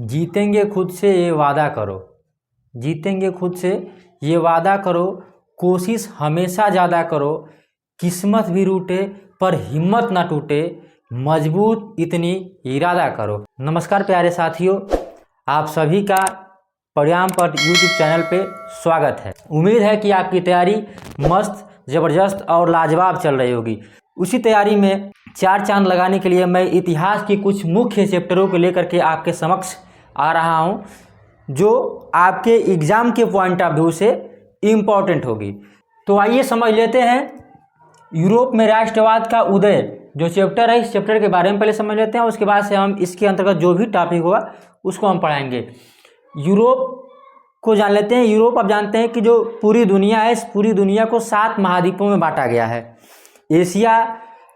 जीतेंगे खुद से ये वादा करो, जीतेंगे खुद से ये वादा करो, कोशिश हमेशा ज़्यादा करो, किस्मत भी रूठे पर हिम्मत ना टूटे, मजबूत इतनी इरादा करो। नमस्कार प्यारे साथियों, आप सभी का परिणाम पट यूट्यूब चैनल पे स्वागत है। उम्मीद है कि आपकी तैयारी मस्त, ज़बरदस्त और लाजवाब चल रही होगी। उसी तैयारी में चार चांद लगाने के लिए मैं इतिहास की कुछ मुख्य चैप्टरों को लेकर के आपके समक्ष आ रहा हूँ, जो आपके एग्ज़ाम के पॉइंट ऑफ व्यू से इम्पॉर्टेंट होगी। तो आइए समझ लेते हैं यूरोप में राष्ट्रवाद का उदय जो चैप्टर है, इस चैप्टर के बारे में पहले समझ लेते हैं। उसके बाद से हम इसके अंतर्गत जो भी टॉपिक होगा उसको हम पढ़ाएंगे। यूरोप को जान लेते हैं। यूरोप आप जानते हैं कि जो पूरी दुनिया है, इस पूरी दुनिया को 7 महाद्वीपों में बांटा गया है। एशिया,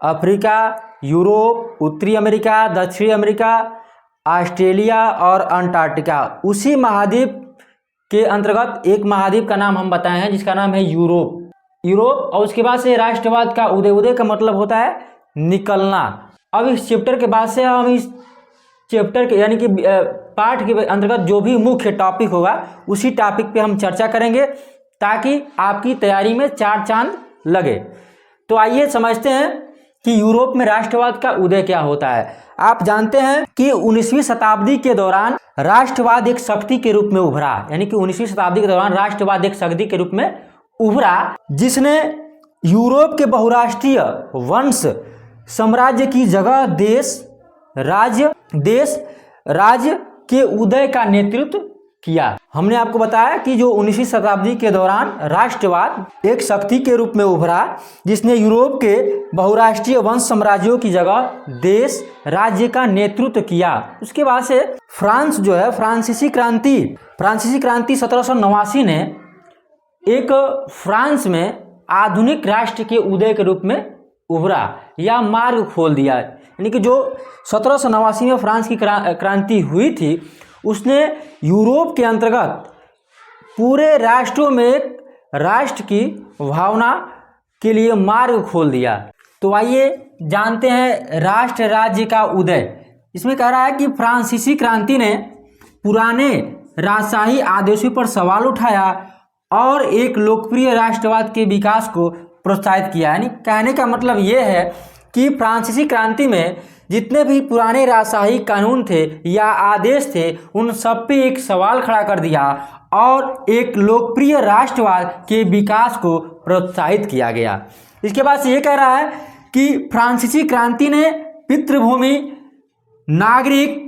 अफ्रीका, यूरोप, उत्तरी अमेरिका, दक्षिणी अमेरिका, ऑस्ट्रेलिया और अंटार्कटिका। उसी महाद्वीप के अंतर्गत एक महाद्वीप का नाम हम बताए हैं जिसका नाम है यूरोप। यूरोप और उसके बाद से राष्ट्रवाद का उदय। उदय का मतलब होता है निकलना। अब इस चैप्टर के बाद से हम इस चैप्टर के यानी कि पाठ के अंतर्गत जो भी मुख्य टॉपिक होगा उसी टॉपिक पे हम चर्चा करेंगे ताकि आपकी तैयारी में चार चांद लगे। तो आइए समझते हैं कि यूरोप में राष्ट्रवाद का उदय क्या होता है। आप जानते हैं कि 19वीं शताब्दी के दौरान राष्ट्रवाद एक शक्ति के रूप में उभरा, यानी कि 19वीं शताब्दी के दौरान राष्ट्रवाद एक शक्ति के रूप में उभरा, जिसने यूरोप के बहुराष्ट्रीय वंश साम्राज्य की जगह देश राज्य के उदय का नेतृत्व किया। हमने आपको बताया कि जो 19वीं शताब्दी के दौरान राष्ट्रवाद एक शक्ति के रूप में उभरा, जिसने यूरोप के बहुराष्ट्रीय वंश साम्राज्यों की जगह देश राज्य का नेतृत्व किया। उसके बाद से फ्रांस जो है, फ्रांसीसी क्रांति 1789 ने एक फ्रांस में आधुनिक राष्ट्र के उदय के रूप में उभरा या मार्ग खोल दिया। यानी कि जो 1789 में फ्रांस की क्रांति हुई थी, उसने यूरोप के अंतर्गत पूरे राष्ट्रों में एक राष्ट्र की भावना के लिए मार्ग खोल दिया। तो आइए जानते हैं राष्ट्र राज्य का उदय। इसमें कह रहा है कि फ्रांसीसी क्रांति ने पुराने राजशाही आदेशों पर सवाल उठाया और एक लोकप्रिय राष्ट्रवाद के विकास को प्रोत्साहित किया। यानी कहने का मतलब ये है कि फ्रांसीसी क्रांति में जितने भी पुराने राजशाही कानून थे या आदेश थे, उन सब पे एक सवाल खड़ा कर दिया और एक लोकप्रिय राष्ट्रवाद के विकास को प्रोत्साहित किया गया। इसके बाद से ये कह रहा है कि फ्रांसीसी क्रांति ने पितृभूमि, नागरिक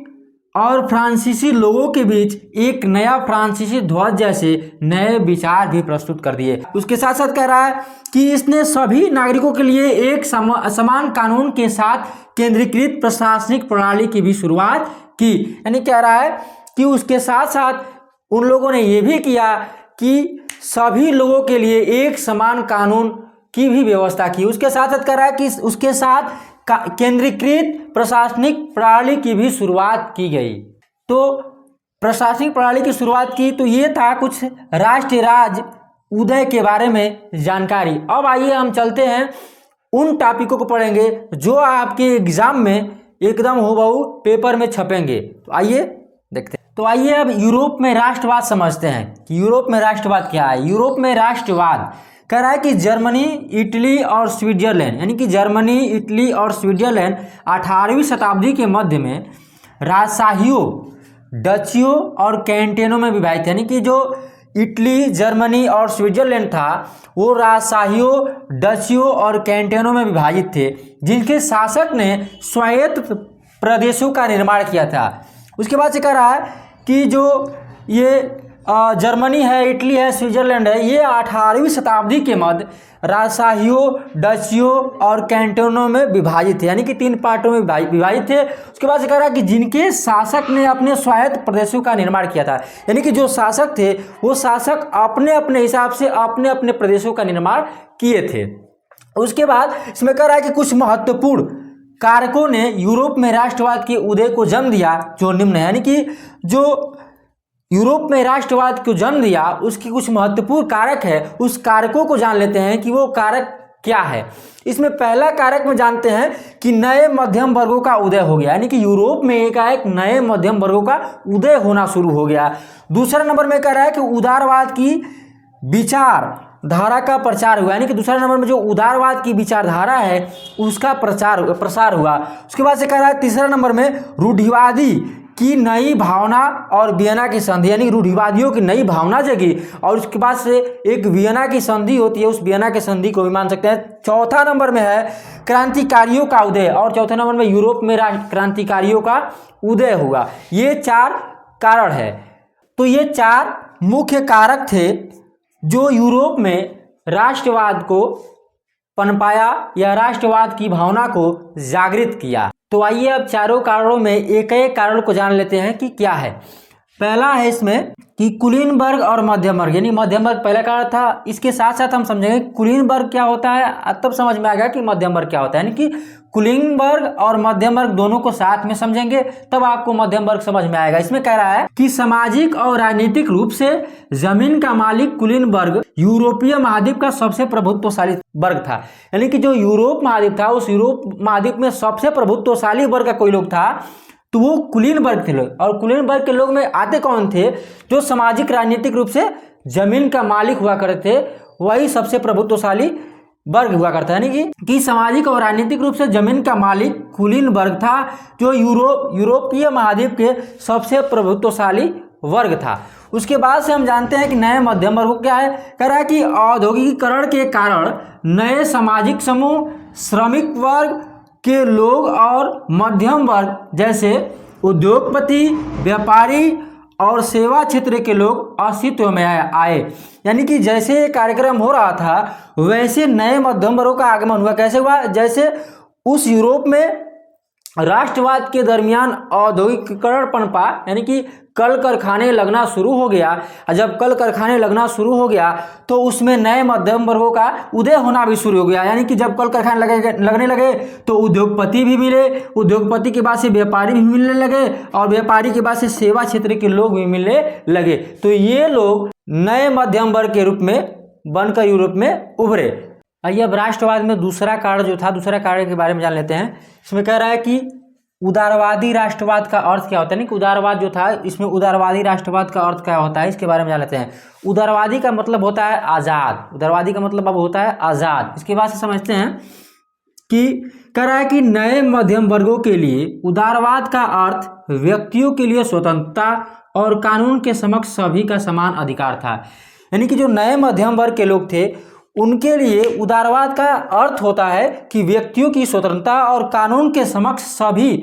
और फ्रांसीसी लोगों के बीच एक नया फ्रांसीसी ध्वज जैसे नए विचार भी प्रस्तुत कर दिए। उसके साथ साथ कह रहा है कि इसने सभी नागरिकों के लिए एक समान कानून के साथ केंद्रीकृत प्रशासनिक प्रणाली की भी शुरुआत की। यानी कह रहा है कि उसके साथ साथ उन लोगों ने ये भी किया कि सभी लोगों के लिए एक समान कानून की भी व्यवस्था की। उसके साथ साथ कह रहा है कि उसके साथ केंद्रीकृत प्रशासनिक प्रणाली की भी शुरुआत की गई। तो प्रशासनिक प्रणाली की शुरुआत की, तो ये था कुछ राष्ट्र राज्य उदय के बारे में जानकारी। अब आइए हम चलते हैं उन टॉपिकों को पढ़ेंगे जो आपके एग्जाम में एकदम हूबहू पेपर में छपेंगे। तो आइए देखते हैं। तो आइए अब यूरोप में राष्ट्रवाद समझते हैं कि यूरोप में राष्ट्रवाद क्या है। यूरोप में राष्ट्रवाद कह रहा है कि जर्मनी, इटली और स्विट्जरलैंड, यानी कि जर्मनी, इटली और स्विट्जरलैंड 18वीं शताब्दी के मध्य में राजशाहियों, डचियों और कैंटोनों में विभाजित। यानी कि जो इटली, जर्मनी और स्विट्जरलैंड था वो राजशाहियों, डचियों और कैंटोनों में विभाजित थे, जिनके शासक ने स्वायत्त प्रदेशों का निर्माण किया था। उसके बाद से कह रहा है कि जो ये जर्मनी है, इटली है, स्विट्जरलैंड है, ये 18वीं शताब्दी के मध्य राजशाहियों, डचियों और कैंटोनों में विभाजित थे, यानी कि 3 पार्टों में विभाजित थे। उसके बाद से कह रहा है कि जिनके शासक ने अपने स्वायत्त प्रदेशों का निर्माण किया था, यानी कि जो शासक थे वो शासक अपने अपने हिसाब से अपने अपने प्रदेशों का निर्माण किए थे। उसके बाद इसमें कह रहा है कि कुछ महत्वपूर्ण कारकों ने यूरोप में राष्ट्रवाद के उदय को जन्म दिया जो निम्न है। यानी कि जो यूरोप में राष्ट्रवाद को जन्म दिया उसकी कुछ महत्वपूर्ण कारक है, उस कारकों को जान लेते हैं कि वो कारक क्या है। इसमें पहला कारक में जानते हैं कि नए मध्यम वर्गों का उदय हो गया, यानी कि यूरोप में एकाएक नए मध्यम वर्गों का उदय होना शुरू हो गया। दूसरा नंबर में कह रहा है कि उदारवाद की विचार धारा का प्रचार हुआ, यानी कि दूसरा नंबर में जो उदारवाद की विचारधारा है उसका प्रसार हुआ। उसके बाद से कह रहा है तीसरा नंबर में रूढ़िवादी की नई भावना और वियना की संधि, यानी रूढ़िवादियों की नई भावना जगी और उसके बाद से एक वियना की संधि होती है, उस वियना की संधि को भी मान सकते हैं। चौथा नंबर में है क्रांतिकारियों का उदय और चौथे नंबर में यूरोप में क्रांतिकारियों का उदय हुआ। ये 4 कारण है। तो ये 4 मुख्य कारक थे जो यूरोप में राष्ट्रवाद को पनपाया या राष्ट्रवाद की भावना को जागृत किया। तो आइए अब चारों कारणों में एक एक कारण को जान लेते हैं कि क्या है। पहला है इसमें कि कुलीन वर्ग और मध्यम वर्ग, यानी मध्यम वर्ग पहला कारण था। इसके साथ साथ हम समझेंगे कुलीन वर्ग क्या होता है, तब समझ में आएगा कि मध्यम वर्ग क्या होता है। यानी कि कुलीन वर्ग और मध्यम वर्ग दोनों को साथ में समझेंगे तब आपको मध्यम वर्ग समझ में आएगा। इसमें कह रहा है कि सामाजिक और राजनीतिक रूप से जमीन का मालिक कुलीन वर्ग यूरोपीय महाद्वीप का सबसे प्रभुत्वशाली वर्ग था। यानी कि जो यूरोप महाद्वीप था, उस यूरोप महाद्वीप में सबसे प्रभुत्वशाली वर्ग का कोई लोग था तो वो कुलीन वर्ग थे लोग। और कुलीन वर्ग के लोग में आते कौन थे, जो सामाजिक राजनीतिक रूप से जमीन का मालिक हुआ करते थे, वही सबसे प्रभुत्वशाली वर्ग हुआ करता है। यानी कि सामाजिक और राजनीतिक रूप से जमीन का मालिक कुलीन वर्ग था, जो यूरोपीय महाद्वीप के सबसे प्रभुत्वशाली वर्ग था। उसके बाद से हम जानते हैं कि नए मध्यम वर्ग क्या है। कह रहा है कि औद्योगिकीकरण के कारण नए सामाजिक समूह, श्रमिक वर्ग के लोग और मध्यम वर्ग जैसे उद्योगपति, व्यापारी और सेवा क्षेत्र के लोग अस्तित्व में आए। यानी कि जैसे ये कार्यक्रम हो रहा था वैसे नए मध्यम वर्गों का आगमन हुआ। कैसे हुआ, जैसे उस यूरोप में राष्ट्रवाद के दरमियान औद्योगिकीकरण पनपा, यानी कि कल कारखाने लगना शुरू हो गया। और जब कल कारखाने लगना शुरू हो गया तो उसमें नए मध्यम वर्गों का उदय होना भी शुरू हो गया। यानी कि जब कल कारखाने लगने लगे तो उद्योगपति भी मिले, उद्योगपति के बाद से व्यापारी भी मिलने लगे और व्यापारी के बाद से सेवा क्षेत्र के लोग भी मिलने लगे। तो ये लोग नए मध्यम वर्ग के रूप में बनकर यूरोप में उभरे। आइए अब राष्ट्रवाद में दूसरा कारण जो था, दूसरा कारण के बारे में जान लेते हैं। इसमें कह रहा है कि उदारवादी राष्ट्रवाद का अर्थ क्या होता है। नहीं, उदारवाद जो था, इसमें उदारवादी राष्ट्रवाद का अर्थ क्या होता है इसके बारे में जान लेते हैं। उदारवादी का मतलब होता है आज़ाद, उदारवादी का मतलब अब होता है आज़ाद। इसके बाद से समझते हैं कि कह रहा है कि नए मध्यम वर्गों के लिए उदारवाद का अर्थ व्यक्तियों के लिए स्वतंत्रता और कानून के समक्ष सभी का समान अधिकार था। यानी कि जो नए मध्यम वर्ग के लोग थे उनके लिए उदारवाद का अर्थ होता है कि व्यक्तियों की स्वतंत्रता और कानून के समक्ष सभी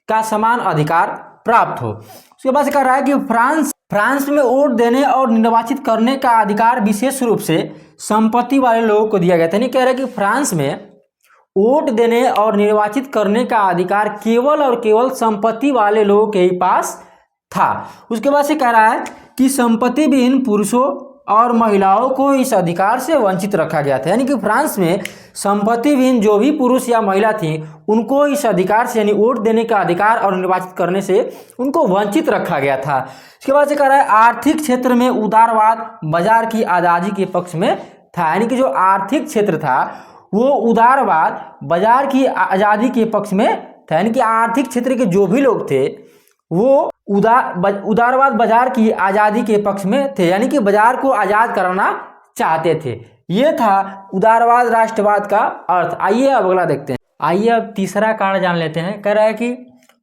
का समान अधिकार प्राप्त हो। उसके बाद कह रहा है कि फ्रांस में वोट देने और निर्वाचित करने का अधिकार विशेष रूप से संपत्ति वाले लोगों को दिया गया था। नहीं, कह रहा है कि फ्रांस में वोट देने और निर्वाचित करने का अधिकार केवल और केवल संपत्ति वाले लोगों के ही पास था। उसके बाद से कह रहा है कि संपत्ति विहीन पुरुषों और महिलाओं को इस अधिकार से वंचित रखा गया था। यानी कि फ्रांस में संपत्ति विहीन जो भी पुरुष या महिला थी उनको इस अधिकार से, यानी वोट देने का अधिकार और निर्वाचित करने से उनको वंचित रखा गया था। इसके बाद से कह रहा है आर्थिक क्षेत्र में उदारवाद बाजार की आज़ादी के पक्ष में था। यानी कि जो आर्थिक क्षेत्र था वो उदारवाद बाजार की आज़ादी के पक्ष में था। यानी कि आर्थिक क्षेत्र के जो भी लोग थे वो उदारवाद बाजार की आज़ादी के पक्ष में थे, यानी कि बाजार को आज़ाद कराना चाहते थे। ये था उदारवाद राष्ट्रवाद का अर्थ। आइए अब अगला देखते हैं। आइए अब तीसरा कारण जान लेते हैं। कह रहा है कि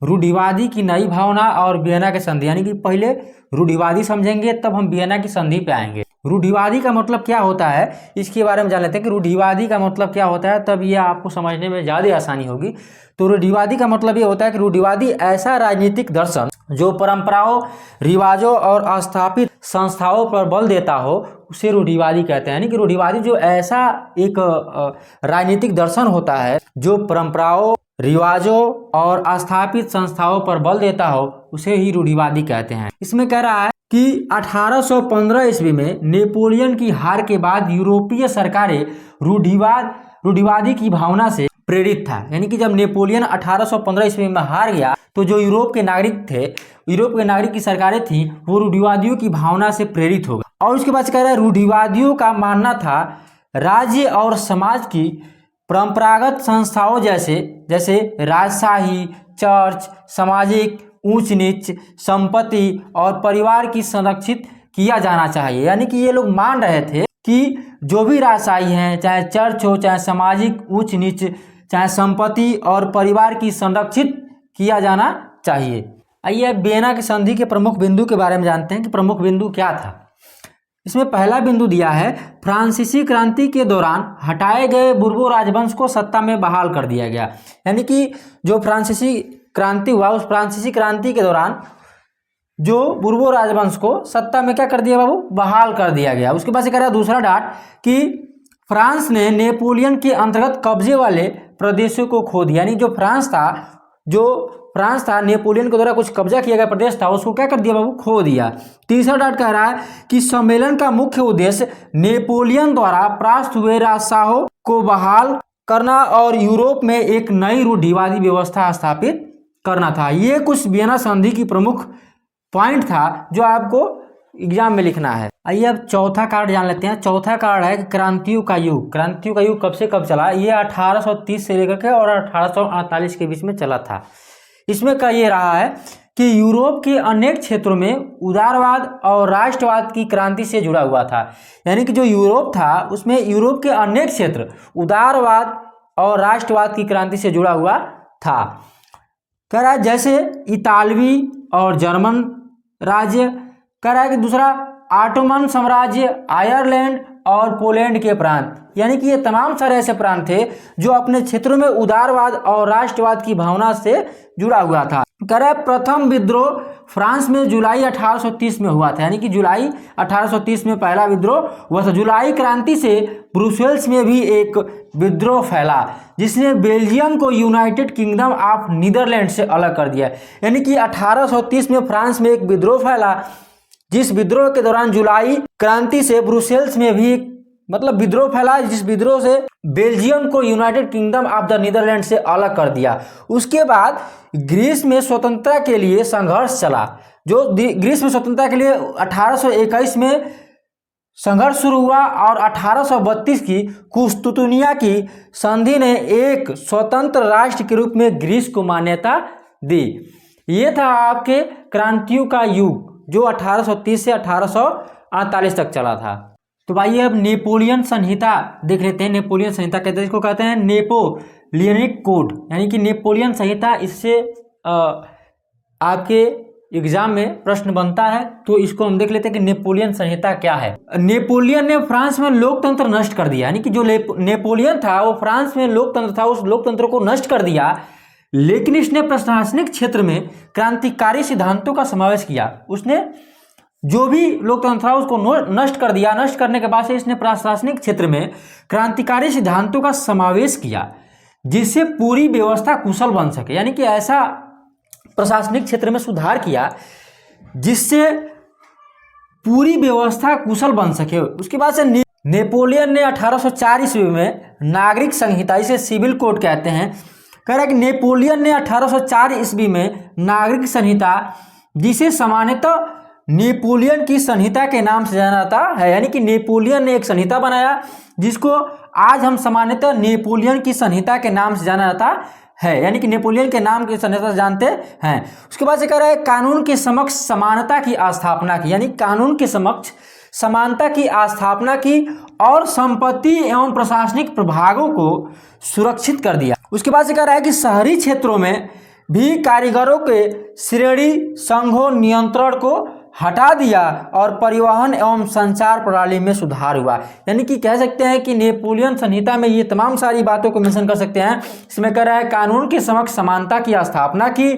रूढ़िवादी की नई भावना और वियना की संधि। यानी कि पहले रूढ़िवादी समझेंगे तब हम वियना की संधि पे आएंगे। रूढ़िवादी का मतलब क्या होता है इसके बारे में जान लेते हैं कि रूढ़िवादी का मतलब क्या होता है, तब ये आपको समझने में ज़्यादा आसानी होगी। तो रूढ़िवादी का मतलब ये होता है कि रूढ़िवादी ऐसा राजनीतिक दर्शन जो परंपराओं, रिवाजों और स्थापित संस्थाओं पर बल देता हो उसे रूढ़िवादी कहते हैं। यानी कि रूढ़िवादी जो ऐसा एक राजनीतिक दर्शन होता है जो परंपराओं, रिवाजों और स्थापित संस्थाओं पर बल देता हो उसे ही रूढ़िवादी कहते हैं। इसमें कह रहा है कि 1815 ईस्वी में नेपोलियन की हार के बाद यूरोपीय सरकारें रूढ़िवादी की भावना से प्रेरित था। यानी कि जब नेपोलियन 1815 ईस्वी में हार गया तो जो यूरोप के नागरिक थे, यूरोप के नागरिक की सरकारें थीं, वो रूढ़िवादियों की भावना से प्रेरित हो गए। और उसके बाद कह रहा है रूढ़िवादियों का मानना था राज्य और समाज की परंपरागत संस्थाओं जैसे राजशाही, चर्च, सामाजिक ऊंच नीच, संपत्ति और परिवार की संरक्षित किया जाना चाहिए। यानी कि ये लोग मान रहे थे कि जो भी राजशाही हैं, चाहे चर्च हो, चाहे सामाजिक ऊंच नीच, चाहे संपत्ति और परिवार की संरक्षित किया जाना चाहिए। आइए वियना की संधि के प्रमुख बिंदु के बारे में जानते हैं कि प्रमुख बिंदु क्या था। इसमें पहला बिंदु दिया है, फ्रांसीसी क्रांति के दौरान हटाए गए बुर्बो राजवंश को सत्ता में बहाल कर दिया गया। यानी कि जो फ्रांसीसी क्रांति हुआ, उस फ्रांसीसी क्रांति के दौरान जो बुर्बो राजवंश को सत्ता में क्या कर दिया बाबू, बहाल कर दिया गया। उसके बाद से कह रहा है दूसरा डाट कि फ्रांस ने नेपोलियन के अंतर्गत कब्जे वाले प्रदेशों को खो दिया। यानी जो फ्रांस था नेपोलियन के द्वारा कुछ कब्जा किया गया प्रदेश था, उसको क्या कर दिया बाबू, खो दिया। तीसरा डाट कह रहा है कि सम्मेलन का मुख्य उद्देश्य नेपोलियन द्वारा परास्त हुए राजशाहों को बहाल करना और यूरोप में एक नई रूढ़िवादी व्यवस्था स्थापित करना था। ये कुछ वियना संधि की प्रमुख पॉइंट था जो आपको एग्जाम में लिखना है। आइए अब चौथा कार्ड जान लेते हैं। चौथा कार्ड है क्रांतियों का युग। क्रांतियों का युग कब से कब चला? ये 1830 से लेकर के और 1848 के बीच में चला था। इसमें का ये रहा है कि यूरोप के अनेक क्षेत्रों में उदारवाद और राष्ट्रवाद की क्रांति से जुड़ा हुआ था। यानी कि जो यूरोप था उसमें यूरोप के अनेक क्षेत्र उदारवाद और राष्ट्रवाद की क्रांति से जुड़ा हुआ था। कह रहा है जैसे इतालवी और जर्मन राज्य, कह रहा है कि दूसरा ऑटोमन साम्राज्य, आयरलैंड और पोलैंड के प्रांत। यानी कि ये तमाम सारे ऐसे प्रांत थे जो अपने क्षेत्रों में उदारवाद और राष्ट्रवाद की भावना से जुड़ा हुआ था। कह रहा है प्रथम विद्रोह फ्रांस में जुलाई 1830 में हुआ था। यानी कि जुलाई 1830 में पहला विद्रोह हुआ था। जुलाई क्रांति से ब्रुसेल्स में भी एक विद्रोह फैला जिसने बेल्जियम को यूनाइटेड किंगडम ऑफ नीदरलैंड से अलग कर दिया। यानी कि 1830 में फ्रांस में एक विद्रोह फैला, जिस विद्रोह के दौरान जुलाई क्रांति से ब्रुसेल्स में भी विद्रोह फैला, जिस विद्रोह से बेल्जियम को United Kingdom of the Netherlands से अलग कर दिया। उसके बाद ग्रीस में स्वतंत्रता के लिए संघर्ष चला। जो ग्रीस में स्वतंत्रता के लिए 1821 में संघर्ष शुरू हुआ और 1832 की कुस्तुतुनिया की संधि ने एक स्वतंत्र राष्ट्र के रूप में ग्रीस को मान्यता दी। ये था आपके क्रांतियों का युग जो 1830 से 1848 तक चला था। तो भाई अब नेपोलियन संहिता देख लेते हैं। नेपोलियन संहिता कहते हैं, इसको कहते हैं नेपोलियनिक कोड। यानी कि नेपोलियन संहिता, इससे आपके एग्जाम में प्रश्न बनता है। तो इसको हम देख लेते हैं कि नेपोलियन संहिता क्या है। नेपोलियन ने फ्रांस में लोकतंत्र नष्ट कर दिया। यानी कि जो नेपोलियन था वो फ्रांस में लोकतंत्र था, उस लोकतंत्र को नष्ट कर दिया। लेकिन इसने प्रशासनिक क्षेत्र में क्रांतिकारी सिद्धांतों का समावेश किया। उसने जो भी लोकतंत्र था उसको नष्ट कर दिया। नष्ट करने के बाद से इसने प्रशासनिक क्षेत्र में क्रांतिकारी सिद्धांतों का समावेश किया जिससे पूरी व्यवस्था कुशल बन सके। यानी कि ऐसा प्रशासनिक क्षेत्र में सुधार किया जिससे पूरी व्यवस्था कुशल बन सके। उसके बाद से नेपोलियन ने 1804 ईस्वी में नागरिक संहिता, इसे सिविल कोड कहते हैं, कह रहा है कि नेपोलियन ने 1804 ईस्वी में नागरिक संहिता, जिसे सामान्यतः नेपोलियन की संहिता के नाम से जाना जाता है। यानी कि नेपोलियन ने एक संहिता बनाया जिसको आज हम सामान्यतः नेपोलियन की संहिता के नाम से जाना जाता है। यानी कि नेपोलियन के नाम की संहिता जानते हैं। उसके बाद से कह रहा है कानून के समक्ष समानता की स्थापना की। यानी कानून के समक्ष समानता की स्थापना की और संपत्ति एवं प्रशासनिक प्रभागों को सुरक्षित कर दिया। उसके बाद से कह रहा है कि शहरी क्षेत्रों में भी कारीगरों के श्रेणी संघों नियंत्रण को हटा दिया और परिवहन एवं संचार प्रणाली में सुधार हुआ। यानी कि कह सकते हैं कि नेपोलियन संहिता में ये तमाम सारी बातों को मेंशन कर सकते हैं। इसमें कह रहा है कानून के समक्ष समानता की स्थापना की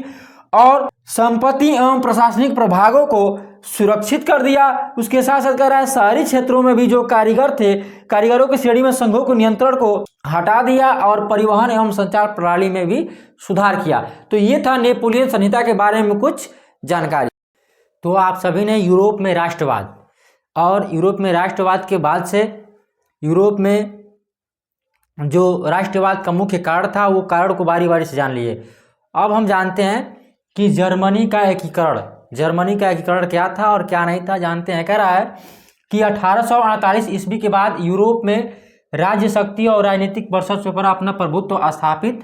और संपत्ति एवं प्रशासनिक प्रभागों को सुरक्षित कर दिया। उसके साथ साथ कह रहा है शहरी क्षेत्रों में भी जो कारीगर थे, कारीगरों की श्रेणी में संघों को नियंत्रण को हटा दिया और परिवहन एवं संचार प्रणाली में भी सुधार किया। तो ये था नेपोलियन संहिता के बारे में कुछ जानकारी। तो आप सभी ने यूरोप में राष्ट्रवाद और यूरोप में राष्ट्रवाद के बाद से यूरोप में जो राष्ट्रवाद का मुख्य कारण था वो कारण को बारी बारी से जान लिए। अब हम जानते हैं कि जर्मनी का एकीकरण क्या था और क्या नहीं था, जानते हैं। कह रहा है कि 1848 ईस्वी के बाद यूरोप में राज्य शक्ति और राजनीतिक वर्चस्व पर अपना प्रभुत्व स्थापित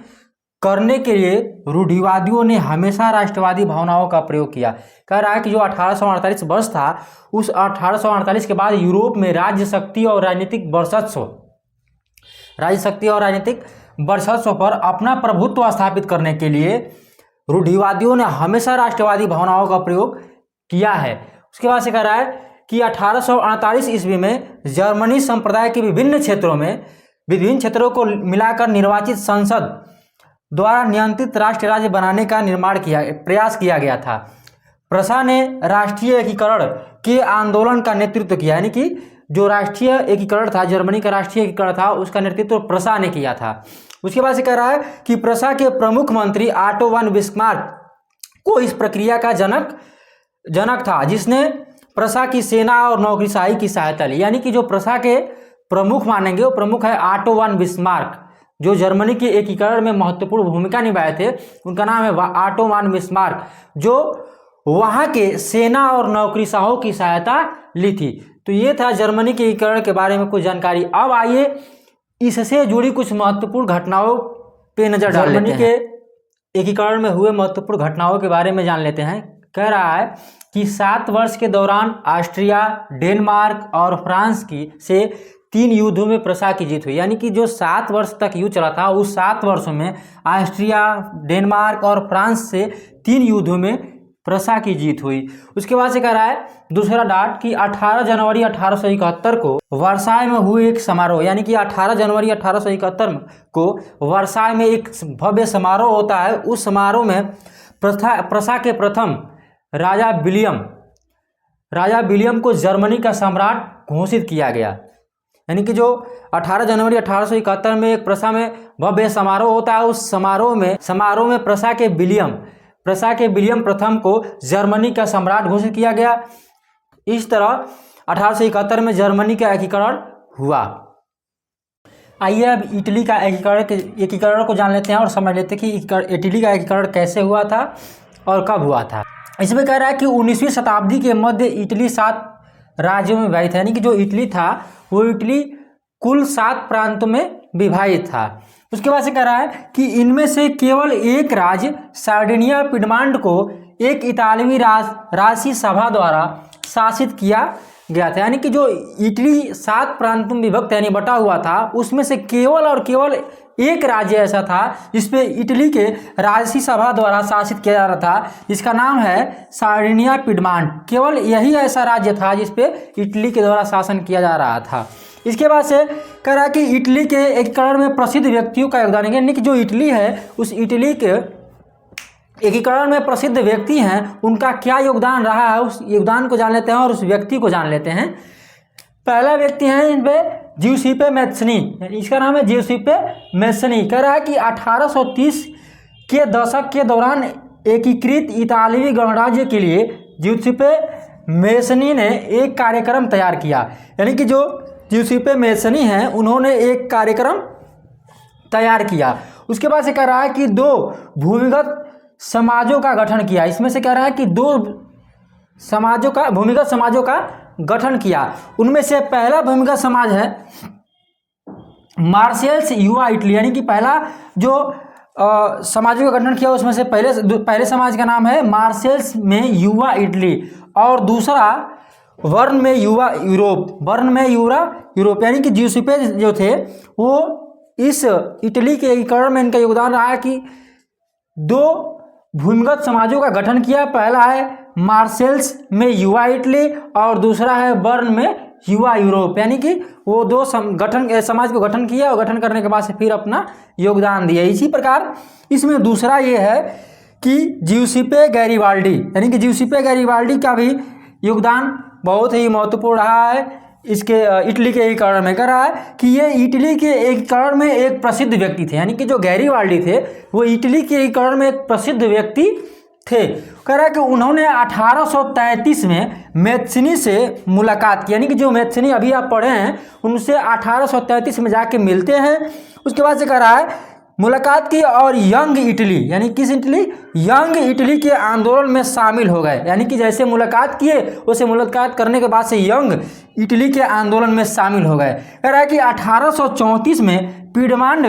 करने के लिए रूढ़िवादियों ने हमेशा राष्ट्रवादी भावनाओं का प्रयोग किया। कह रहा है कि जो 1848 वर्ष था, उस 1848 के बाद यूरोप में राज्य शक्ति और राजनीतिक वर्चस्व पर अपना प्रभुत्व स्थापित करने के लिए रूढ़िवादियों ने हमेशा राष्ट्रवादी भावनाओं का प्रयोग किया है। उसके बाद से कह रहा है कि 1848 ईस्वी में जर्मनी संप्रदाय के विभिन्न क्षेत्रों को मिलाकर निर्वाचित संसद द्वारा नियंत्रित राष्ट्र राज्य बनाने का प्रयास किया गया था। प्रसा ने राष्ट्रीय एकीकरण के आंदोलन का नेतृत्व किया, यानी कि जो राष्ट्रीय एकीकरण था, जर्मनी का राष्ट्रीय एकीकरण था, उसका नेतृत्व प्रसा ने किया था। उसके बाद से कह रहा है कि प्रसा के प्रमुख मंत्री ऑटो वन बिस्मार्क को इस प्रक्रिया का जनक था, जिसने प्रसा की सेना और नौकरशाही की सहायता ली। यानी कि जो प्रसा के प्रमुख मानेंगे वो प्रमुख है ऑटो वन बिस्मार्क, जो जर्मनी के एकीकरण में महत्वपूर्ण भूमिका निभाए थे। उनका नाम है ऑटो वन बिस्मार्क, जो वहाँ के सेना और नौकरशाहों की सहायता ली थी। तो ये था जर्मनी के एकीकरण के बारे में कुछ जानकारी। अब आइए इससे जुड़ी कुछ महत्वपूर्ण घटनाओं पे नजर डाल लेते हैं। जर्मनी के एकीकरण में हुए महत्वपूर्ण घटनाओं के बारे में जान लेते हैं। कह रहा है कि 7 वर्ष के दौरान ऑस्ट्रिया, डेनमार्क और फ्रांस से 3 युद्धों में प्रसा की जीत हुई। यानी कि जो 7 वर्ष तक युद्ध चला था, उस 7 वर्षों में ऑस्ट्रिया, डेनमार्क और फ्रांस से 3 युद्धों में प्रसा की जीत हुई। उसके बाद से कह रहा है दूसरा डाट कि 18 जनवरी 1871 को वर्साय में हुए एक समारोह, यानी कि 18 जनवरी 1871 को वर्साय में एक भव्य समारोह होता है। उस समारोह में प्रसा के प्रथम राजा विलियम को जर्मनी का सम्राट घोषित किया गया। यानी कि जो 18 जनवरी 1871 में एक प्रसा में भव्य समारोह होता है, उस समारोह में प्रसा के विलियम प्रथम को जर्मनी का सम्राट घोषित किया गया। इस तरह 1871 में जर्मनी का एकीकरण हुआ। आइए अब इटली का एकीकरण को जान लेते हैं और समझ लेते हैं कि इटली का एकीकरण कैसे हुआ था और कब हुआ था। इसमें कह रहा है कि 19वीं शताब्दी के मध्य इटली 7 राज्यों में विभाजित है। यानी कि जो इटली था वो इटली कुल 7 प्रांतों में विभाजित था। उसके बाद से कह रहा है कि इनमें से केवल एक राज्य सार्डिनिया पिडमांड को एक इतालवी राजसी सभा द्वारा शासित किया गया था। यानी कि जो इटली 7 प्रांतों में विभक्त यानी बटा हुआ था, उसमें से केवल एक राज्य ऐसा था जिसपे इटली के राजसी सभा द्वारा शासित किया जा रहा था, जिसका नाम है सार्डिनिया पिडमांड। केवल यही ऐसा राज्य था जिसपे इटली के द्वारा शासन किया जा रहा था। इसके बाद से कह रहा है कि इटली के एकीकरण में प्रसिद्ध व्यक्तियों का योगदान है। यानी कि जो इटली है, उस इटली के एकीकरण में प्रसिद्ध व्यक्ति हैं, उनका क्या योगदान रहा है, उस योगदान को जान लेते हैं और उस व्यक्ति को जान लेते हैं। पहला व्यक्ति है इन पे जिउसेप्पे मैत्सनी, इसका नाम है जिउसेप्पे मैत्सनी। कह रहा है कि 1830 के दशक के दौरान एकीकृत इतालवी गणराज्य के लिए जिउसेप्पे मैत्सनी ने एक कार्यक्रम तैयार किया। यानी कि जो जिउसेप्पे मैत्सनी हैं, उन्होंने एक कार्यक्रम तैयार किया। उसके बाद से कह रहा है कि 2 भूमिगत समाजों का गठन किया। इसमें से कह रहा है कि 2 भूमिगत समाजों का गठन किया। उनमें से पहला भूमिगत समाज है मार्सेल्स युवा इटली। यानी कि पहला जो समाजों का गठन किया, उसमें से पहले समाज का नाम है मार्सेल्स में युवा इटली, और दूसरा वर्ण में युवा यूरोप। यानी कि जिउसेप्पे जो थे वो इस इटली के एकीकरण में इनका योगदान रहा है कि 2 भूमिगत समाजों का गठन किया। पहला है मार्सेल्स में युवा इटली और दूसरा है बर्न में युवा यूरोप। यानी कि वो 2 समाज को गठन किया और गठन करने के बाद से फिर अपना योगदान दिया। इसी प्रकार इसमें दूसरा ये है कि जिउसेप्पे गैरिबाल्डी, यानी कि जिउसेप्पे गैरिबाल्डी का भी योगदान बहुत ही महत्वपूर्ण रहा है इसके इटली के एकीकरण में। कह रहा है कि ये इटली के एकीकरण में एक प्रसिद्ध व्यक्ति थे। यानी कि जो गैरिबाल्डी थे वो इटली के एकीकरण में एक प्रसिद्ध व्यक्ति थे। कह रहा है कि उन्होंने 1833 में मैत्सनी से मुलाकात की। यानी कि जो मैत्सनी अभी आप पढ़े हैं, उनसे 1833 में जाके मिलते हैं। उसके बाद से कह रहा है मुलाकात की और यंग इटली, यानी किस इटली, यंग इटली के आंदोलन में शामिल हो गए। यानी कि जैसे मुलाकात किए उसे मुलाकात करने के बाद से यंग इटली के आंदोलन में शामिल हो गए। कह रहा है कि 1834 में पिडमांड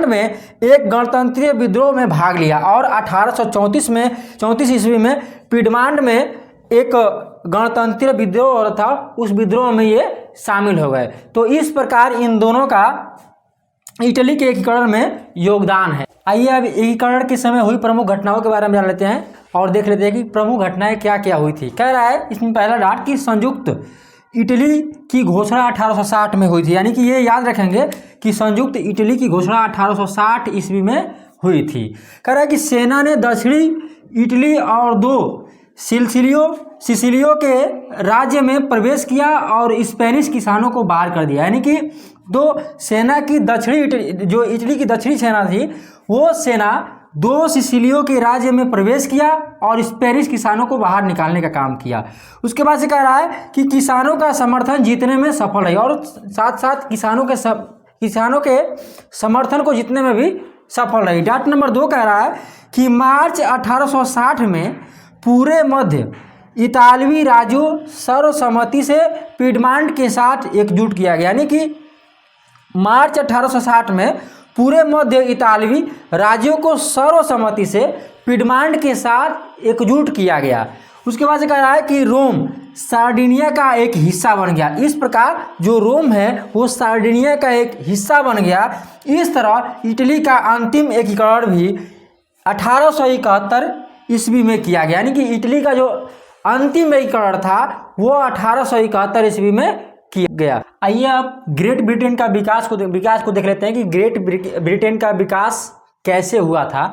में एक गणतंत्रीय विद्रोह में भाग लिया और 1834 ईस्वी में पिडमांड में एक गणतंत्रीय विद्रोह हो रहा था, उस विद्रोह में ये शामिल हो गए। तो इस प्रकार इन दोनों का इटली के एकीकरण में योगदान है। आइए अब एकीकरण के समय हुई प्रमुख घटनाओं के बारे में जान लेते हैं और देख लेते हैं कि प्रमुख घटनाएं क्या क्या हुई थी। कह रहा है इसमें पहला डाट कि संयुक्त इटली की घोषणा 1860 में हुई थी। यानी कि ये याद रखेंगे कि संयुक्त इटली की घोषणा 1860 ईस्वी में हुई थी। कह रहा है कि सेना ने दक्षिणी इटली और 2 सिसिलियो के राज्य में प्रवेश किया और स्पेनिश किसानों को बाहर कर दिया। यानी कि 2 सेना की जो इटली की दक्षिणी सेना थी, वो सेना 2 सिसिलियो के राज्य में प्रवेश किया और स्पेनिश किसानों को बाहर निकालने का काम किया। उसके बाद से कह रहा है कि किसानों का समर्थन जीतने में सफल रही और साथ साथ किसानों के समर्थन को जीतने में भी सफल रही। डाट नंबर 2 कह रहा है कि मार्च 1860 में पूरे मध्य इतालवी राज्यों सर्वसम्मति से पिडमांड के साथ एकजुट किया गया। यानी कि मार्च 1860 में पूरे मध्य इतालवी राज्यों को सर्वसम्मति से पिडमांड के साथ एकजुट किया गया। उसके बाद से कह रहा है कि रोम सार्डिनिया का एक हिस्सा बन गया। इस प्रकार जो रोम है वो सार्डिनिया का एक हिस्सा बन गया। इस तरह इटली का अंतिम एकीकरण भी 1871 ईस्वी में किया गया। यानी कि इटली का जो अंतिम एकीकरण था वो 1871 ईस्वी में किया गया। आइए अब ग्रेट ब्रिटेन का विकास को देख लेते हैं कि ग्रेट ब्रिटेन का विकास कैसे हुआ था।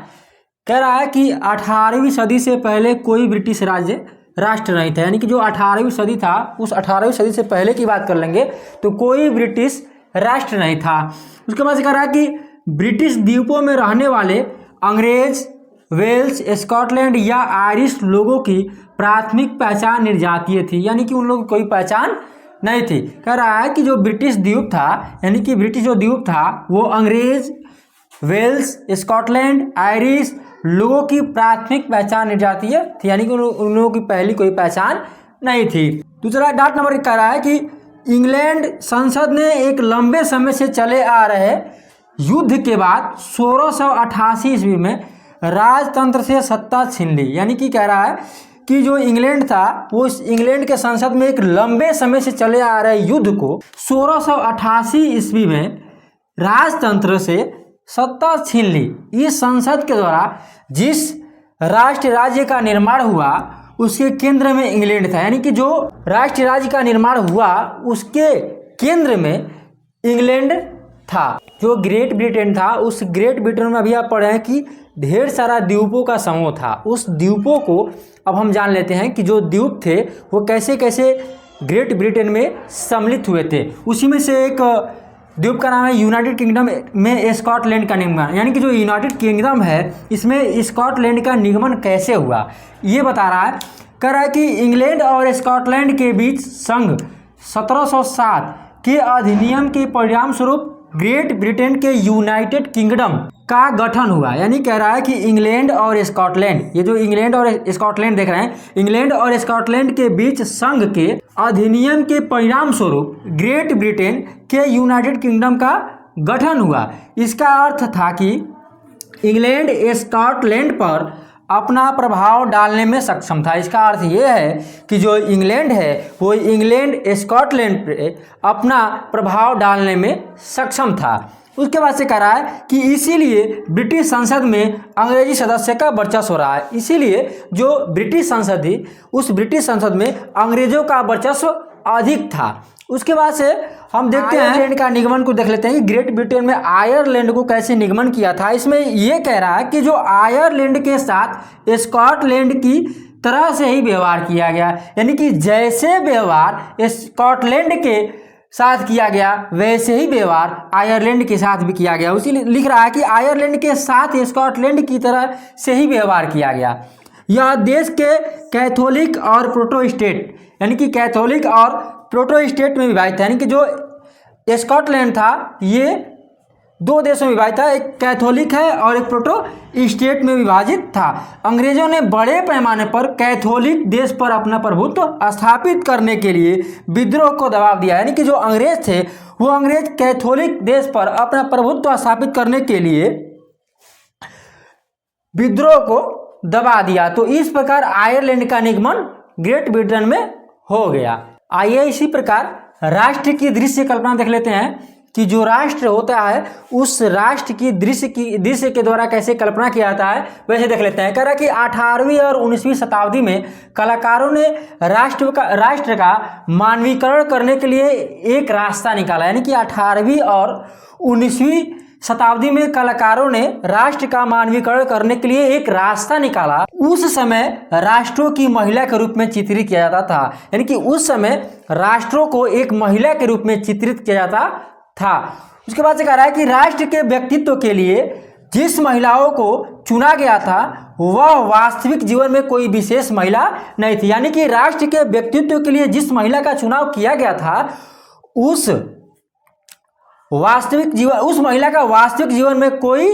कह रहा है कि 18वीं सदी से पहले कोई ब्रिटिश राष्ट्र नहीं था। यानी कि जो 18वीं सदी था, उस 18वीं सदी से पहले की बात कर लेंगे तो कोई ब्रिटिश राष्ट्र नहीं था। उसके बाद से कह रहा है कि ब्रिटिश द्वीपों में रहने वाले अंग्रेज, वेल्स, स्कॉटलैंड या आयरिश लोगों की प्राथमिक पहचान निर्जातीय थी। यानी कि उन लोगों की कोई पहचान नहीं थी। कह रहा है कि जो ब्रिटिश द्वीप था, यानी कि ब्रिटिश जो द्वीप था वो अंग्रेज, वेल्स, स्कॉटलैंड, आयरिश लोगों की प्राथमिक पहचान निर्जातीय थी। यानी कि उन लोगों की पहली कोई पहचान नहीं थी। दूसरा डाट नंबर कह रहा है कि इंग्लैंड संसद ने एक लंबे समय से चले आ रहे युद्ध के बाद 1688 ईस्वी में राजतंत्र से सत्ता छीन ली। यानी कि कह रहा है कि जो इंग्लैंड था वो इस इंग्लैंड के संसद में एक लंबे समय से चले आ रहे युद्ध को 1688 ईस्वी में राजतंत्र से सत्ता छीन ली। इस संसद के द्वारा जिस राष्ट्र राज्य का निर्माण हुआ उसके केंद्र में इंग्लैंड था। यानी कि जो राष्ट्र राज्य का निर्माण हुआ उसके केंद्र में इंग्लैंड था। जो ग्रेट ब्रिटेन था, उस ग्रेट ब्रिटेन में अभी आप पढ़े हैं कि ढेर सारा द्वीपों का समूह था। उस द्वीपों को अब हम जान लेते हैं कि जो द्वीप थे वो कैसे कैसे ग्रेट ब्रिटेन में सम्मिलित हुए थे। उसी में से एक द्वीप का नाम है यूनाइटेड किंगडम में स्कॉटलैंड का निगमन। यानी कि जो यूनाइटेड किंगडम है इसमें स्कॉटलैंड का निगमन कैसे हुआ ये बता रहा है। कह रहा है कि इंग्लैंड और स्कॉटलैंड के बीच संघ 1707 के अधिनियम के परिणाम स्वरूप ग्रेट ब्रिटेन के यूनाइटेड किंगडम का गठन हुआ। यानी कह रहा है कि इंग्लैंड और स्कॉटलैंड, ये जो इंग्लैंड और स्कॉटलैंड देख रहे हैं, इंग्लैंड और स्कॉटलैंड के बीच संघ के अधिनियम के परिणाम स्वरूप ग्रेट ब्रिटेन के यूनाइटेड किंगडम का गठन हुआ। इसका अर्थ था कि इंग्लैंड स्कॉटलैंड पर अपना प्रभाव डालने में सक्षम था। इसका अर्थ ये है कि जो इंग्लैंड है वो इंग्लैंड स्कॉटलैंड पे अपना प्रभाव डालने में सक्षम था। उसके बाद से कह रहा है कि इसीलिए ब्रिटिश संसद में अंग्रेजी सदस्य का वर्चस्व रहा है। इसीलिए जो ब्रिटिश संसद थी उस ब्रिटिश संसद में अंग्रेजों का वर्चस्व अधिक था। उसके बाद से हम देखते हैं आयरलैंड का निगमन को देख लेते हैं कि ग्रेट ब्रिटेन में आयरलैंड को कैसे निगमन किया था। इसमें यह कह रहा है कि जो आयरलैंड के साथ स्कॉटलैंड की तरह से ही व्यवहार किया गया। यानी कि जैसे व्यवहार स्कॉटलैंड के साथ किया गया वैसे ही व्यवहार आयरलैंड के साथ भी किया गया। उसी लिख रहा है कि आयरलैंड के साथ स्कॉटलैंड की तरह से ही व्यवहार किया गया। यह देश के कैथोलिक और प्रोटेस्टेंट, यानी कि कैथोलिक और प्रोटेस्टेंट में विभाजित था। यानी कि जो स्कॉटलैंड था ये दो देशों में विभाजित था, एक कैथोलिक है और एक प्रोटो स्टेट में विभाजित था। अंग्रेजों ने बड़े पैमाने पर कैथोलिक देश पर अपना प्रभुत्व स्थापित करने के लिए विद्रोह को दबाव दिया, यानी कि जो अंग्रेज थे वो अंग्रेज कैथोलिक देश पर अपना प्रभुत्व स्थापित करने के लिए विद्रोह को दबा दिया। तो इस प्रकार आयरलैंड का निगमन ग्रेट ब्रिटेन में हो गया। आइए इसी प्रकार राष्ट्र की दृश्य कल्पना देख लेते हैं कि जो राष्ट्र होता है उस राष्ट्र की दृश्य के द्वारा कैसे कल्पना किया जाता है, वैसे देख लेते हैं। कह रहा है कि 18वीं और 19वीं शताब्दी में कलाकारों ने राष्ट्र का मानवीकरण करने के लिए एक रास्ता निकाला, यानी कि 18वीं और 19वीं शताब्दी में कलाकारों ने राष्ट्र का मानवीकरण करने के लिए एक रास्ता निकाला। उस समय राष्ट्रों की महिला के रूप में चित्रित किया जाता था, यानी कि उस समय राष्ट्रों को एक महिला के रूप में चित्रित किया जाता था। उसके बाद से कह रहा है कि राष्ट्र के व्यक्तित्व के लिए जिस महिलाओं को चुना गया था वह वास्तविक जीवन में कोई विशेष महिला नहीं थी, यानी कि राष्ट्र के व्यक्तित्व के लिए जिस महिला का चुनाव किया गया था उस महिला का वास्तविक जीवन में कोई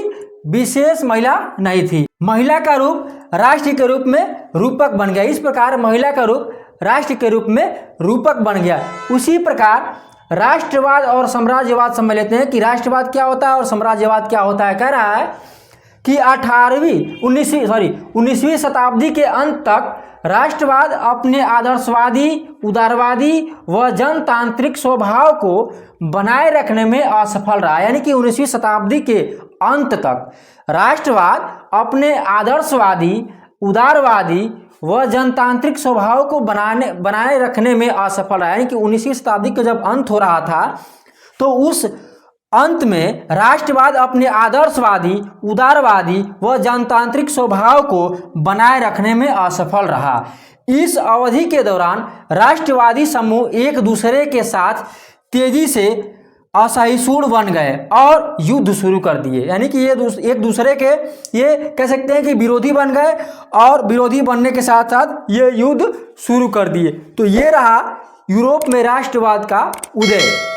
विशेष महिला नहीं थी। महिला का रूप राष्ट्र के रूप में रूपक बन गया। इस प्रकार महिला का रूप राष्ट्र के रूप में रूपक बन गया। उसी प्रकार राष्ट्रवाद और साम्राज्यवाद समझ लेते हैं कि राष्ट्रवाद क्या होता है और साम्राज्यवाद क्या होता है। कह रहा है कि 19वीं शताब्दी के अंत तक राष्ट्रवाद अपने आदर्शवादी, उदारवादी व जनतांत्रिक स्वभाव को बनाए रखने में असफल रहा, यानी कि 19वीं शताब्दी के अंत तक राष्ट्रवाद अपने आदर्शवादी, उदारवादी व जनतांत्रिक स्वभाव को बनाए रखने में असफल रहा, यानी कि 19वीं शताब्दी का जब अंत हो रहा था तो उस अंत में राष्ट्रवाद अपने आदर्शवादी, उदारवादी व जनतांत्रिक स्वभाव को बनाए रखने में असफल रहा। इस अवधि के दौरान राष्ट्रवादी समूह एक दूसरे के साथ तेजी से असहिष्णु बन गए और युद्ध शुरू कर दिए, यानी कि ये एक दूसरे के ये कह सकते हैं कि विरोधी बन गए और विरोधी बनने के साथ साथ ये युद्ध शुरू कर दिए। तो ये रहा यूरोप में राष्ट्रवाद का उदय।